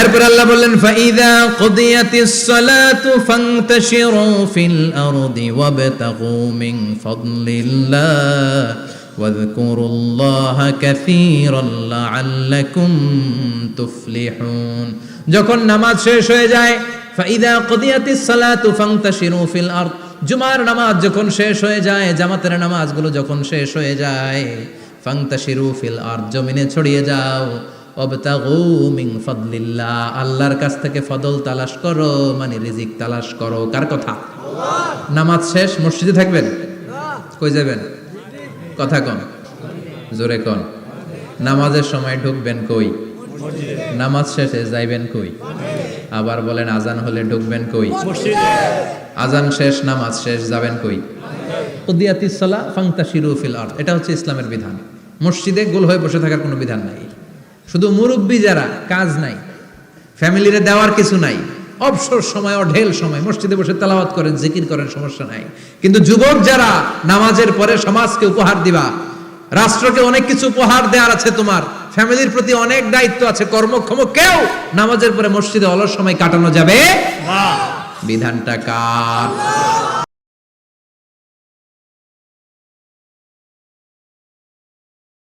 এরপর আল্লাহ বললেন ফাইদা কুদিয়াতিস সালাতু ফান্তাশিরু ফিল আরদি ওয়াবতাগু মিন ফাদলিল্লাহ ওয়াযকুরুল্লাহা কাসীরান লাআল্লাকুম তুফলিহুন। যখন নামাজ শেষ হয়ে যায়, ফাইদা কুদিয়াতিস সালাতু ফান্তাশিরু ফিল আরদ, জুমার নামাজ যখন শেষ হয়ে যায়, জামাতের নামাজগুলো যখন শেষ হয়ে যায়, ফান্তাশিরু ফিল আরদ, জমিনে ছড়িয়ে যাও, ওয়াবতাগু মিন ফাদলিল্লাহ, আল্লাহর কাছ থেকে ফদল তালাশ করো, মানে রিজিক তালাশ করো। কার কথা? নামাজ শেষ মসজিদে থাকবেন? কই যাবেন? কথা কন, জোরে কন। নামাজের সময় ঢুকবেন কই? নামাজ শেষে যাইবেন কই? আবার বলেন আজান হলে ঢুকবেন কই? আজান শেষ, নামাজ শেষ, যাবেন কই? কুদিয়াতিস সালাহ ফান্তাশিরু ফিল আরদ, এটা হচ্ছে ইসলামের বিধান। মসজিদে গোল হয়ে বসে থাকার কোনো বিধান নাই। শুধু মুরব্বী যারা, কাজ নাই, ফ্যামিলিরে দেওয়ার কিছু নাই, অবসর সময় অঢেল সময় মসজিদে বসে তেলাওয়াত করেন, জিকির করেন, সমস্যা নাই। কিন্তু যুবক যারা, নামাজের পরে সমাজকে উপহার দিবা, রাষ্ট্রকে অনেক কিছু উপহার দেওয়ার আছে, তোমার ফ্যামিলির প্রতি অনেক দায়িত্ব আছে, কর্মক্ষম কেউ নামাজের পরে মসজিদে অলস সময় কাটানো যাবে না। বিধানটা কার?